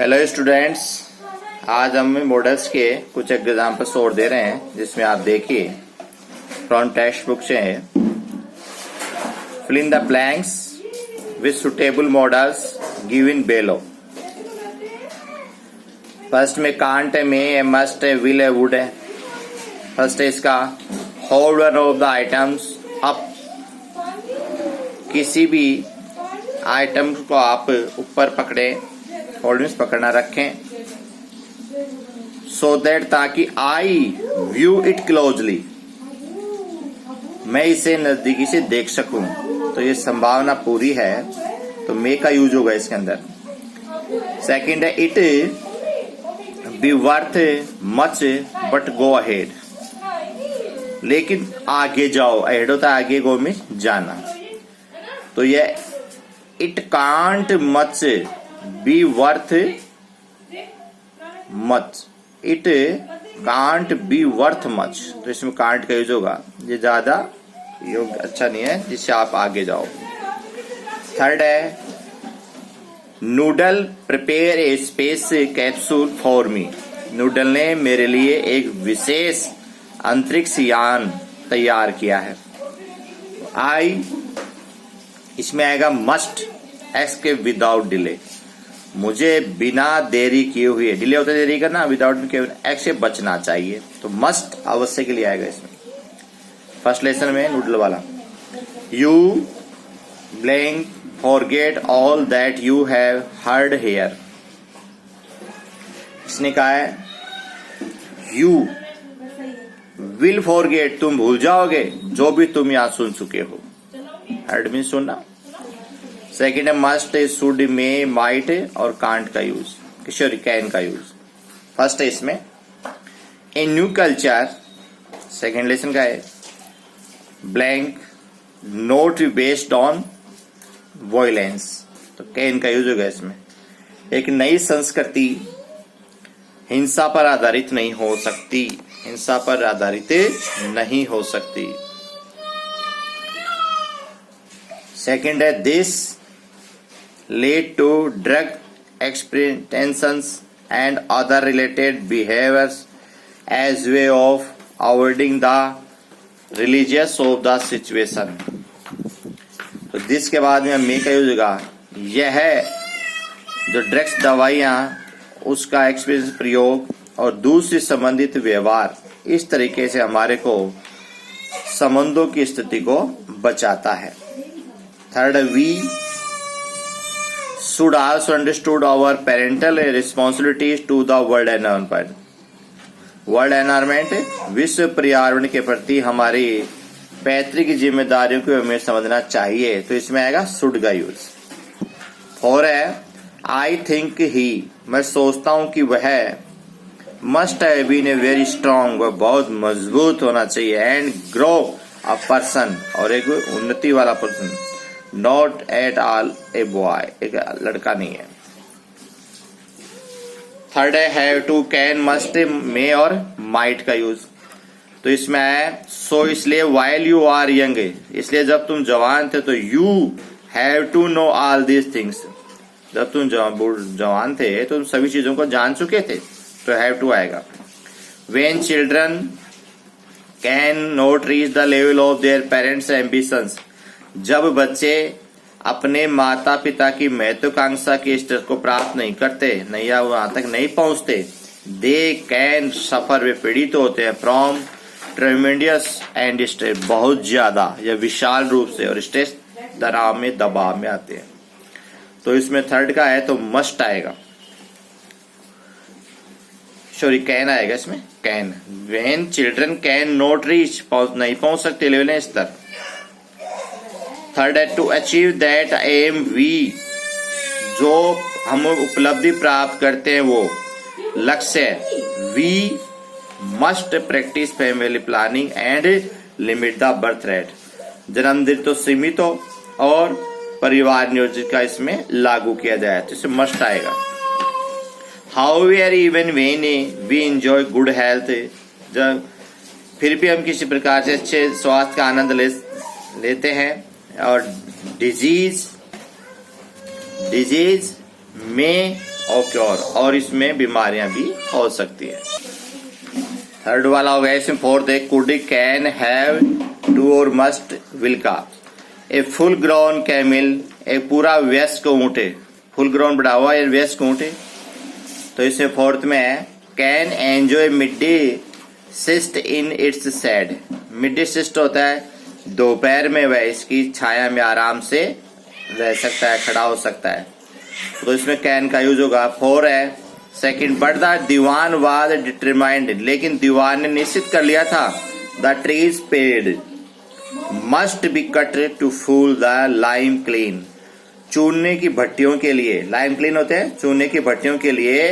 Hello students, आज हम models के कुछ एग्जाम्पल्स और दे रहे हैं जिसमें आप देखिए फ्रॉम टेक्स्ट बुक से है। Fill in the blanks with suitable modals given below. First में कांट है, मे है, मस्ट है, विल है, वुड है। फर्स्ट है इसका hold one of the items up. किसी भी आइटम को आप ऊपर पकड़े, होल्ड मीन्स पकड़ना रखें, सो दैट ताकि आई व्यू इट क्लोजली, मैं इसे नजदीकी से देख सकूं। तो ये संभावना पूरी है, तो मे का यूज होगा इसके अंदर। सेकंड है it be worth much but go ahead. लेकिन आगे जाओ, अहेड होता है आगे, गो में जाना। तो ये it can't much B worth much, it can't be worth much. तो इसमें कांट का यूज होगा, ये ज्यादा योग अच्छा नहीं है जिससे आप आगे जाओ। थर्ड है noodle prepare a space capsule for me. Noodle ने मेरे लिए एक विशेष अंतरिक्ष यान तैयार किया है। आई इसमें आएगा मस्ट, एक्स के विदाउट डिले, मुझे बिना देरी किए हुए, डिले होता है देरी करना, विदाउट किए हुए एक्स से बचना चाहिए। तो मस्ट अवश्य के लिए आएगा इसमें। फर्स्ट लेसन में नूडल वाला, you blank forget all that you have heard here. इसने कहा है यू विल फॉरगेट, तुम भूल जाओगे जो भी तुम यहां सुन चुके हो। हर्ड मीन सुनना। सेकेंड है मस्ट, शुड, मे, माइट और कांट का यूज, सॉरी कैन का यूज। फर्स्ट है इसमें a new culture, second lesson का है blank note based on violence. तो कैन का यूज होगा इसमें। एक नई संस्कृति हिंसा पर आधारित नहीं हो सकती, हिंसा पर आधारित नहीं हो सकती। सेकेंड है this lead to drug experiences and other related behaviors as way of avoiding the religious of the situation। तो दिस के बाद में मे का यूज होगा, यह जो ड्रग्स दवाइयां उसका एक्सपीरियंस प्रयोग और दूसरी संबंधित व्यवहार इस तरीके से हमारे को संबंधों की स्थिति को बचाता है। Third, we should also understood our parental responsibilities to the world environment। World environment, विश्व पर्यावरण के प्रति हमारी पैतृक जिम्मेदारियों को हमें समझना चाहिए। तो इसमें आएगा शुड का यूज। फोर है आई थिंक ही, मैं सोचता हूं कि वह must have been a very strong, वह बहुत मजबूत होना चाहिए, एंड ग्रो अ पर्सन, और एक उन्नति वाला person, not at all a boy, एक लड़का नहीं है। थर्ड है हैव टू, कैन, मस्ट, मे और माइट का यूज। तो इसमें है सो, इसलिए वाइल यू आर यंग, इसलिए जब तुम जवान थे तो you have to know all these things, जब तुम जवान थे तो तुम सभी चीजों को जान चुके थे, तो हैव टू आएगा। When children can not reach the level of their parents ambitions, जब बच्चे अपने माता पिता की महत्वाकांक्षा के स्तर को प्राप्त नहीं करते, नहीं या वहां तक नहीं पहुंचते, दे कैन सफर, वे पीड़ित होते हैं, फ्रॉम ट्रेमेंडियस एंड स्ट्रेस, बहुत ज्यादा या विशाल रूप से, और स्ट्रेस तनाव में, दबाव में आते हैं। तो इसमें थर्ड का है तो मस्ट आएगा, सॉरी कैन आएगा इसमें, can. When children can not reach, नहीं पहुंच सकते लेवल स्तर। थर्ड है to achieve that aim we, जो हम उपलब्धि प्राप्त करते हैं वो लक्ष्य। We must practise family planning and limit the birth rate, जन्मदिन तो सीमित हो और परिवार नियोजित का इसमें लागू किया जाए, तो इसमें मस्ट आएगा। However even when we enjoy good health, जब फिर भी हम किसी प्रकार से अच्छे स्वास्थ्य का आनंद लेते हैं, और डिजीज में ओके, और इसमें बीमारियां भी हो सकती है। थर्ड वाला हो गया, इसमें फोर्थ है, कुड, कैन, हैव, डू और मस्ट, विल का। ए फुल ग्राउंड कैमिल, एक पूरा वयस्क ऊंट है, फुल ग्राउंड बढ़ा हुआ या वयस्क ऊंट है। तो इसमें फोर्थ में है, can enjoy mid day cyst in its sad. Mid day cyst होता है दोपहर में वह इसकी छाया में आराम से रह सकता है, खड़ा हो सकता है। तो इसमें कैन का यूज होगा। 4 है, second, but the Diwan was determined, लेकिन दीवान ने निश्चित कर लिया था, द ट्रीज पेड़ must be cut to fuel the lime kiln. चूने की भट्टियों के लिए, लाइम क्लीन होते हैं, चूने की भट्टियों के लिए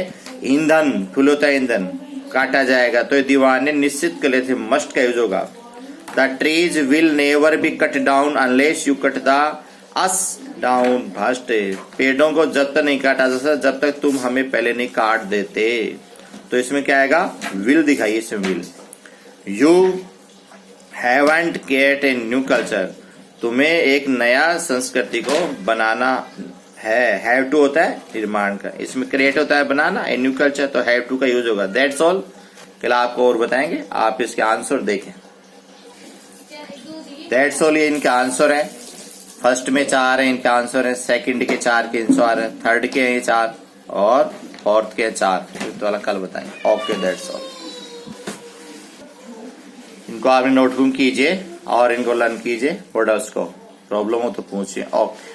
ईंधन, फूल होता है ईंधन, काटा जाएगा। तो दीवान ने निश्चित कर लिए थे, मस्ट का यूज होगा। The trees will never be cut down unless you cut the us down first. पेड़ों को जब तक नहीं काटा जा सकता जब तक तुम हमें पहले नहीं काट देते। तो इसमें क्या आएगा, विल दिखाइए, इसमें will. You haven't create a new culture, तुम्हें एक नया संस्कृति को बनाना है। हैव टू होता है निर्माण का, इसमें क्रिएट होता है बनाना, ए न्यू कल्चर, तो हैव टू का यूज होगा। That's all. कल आपको और बताएंगे, आप इसके आंसर देखें। दैट्स ऑल, ये इनका आंसर है। फर्स्ट में 4 है, इनका आंसर है। सेकंड के 4 के आंसर है, थर्ड के हैं 4 और फोर्थ के 4। फिफ्थ वाला कल बताएंगे। Okay, that's all. इनको आपने नोटबुक कीजिए और इनको लर्न कीजिए। प्रोडक्ट्स को प्रॉब्लम हो तो पूछिए। ओके।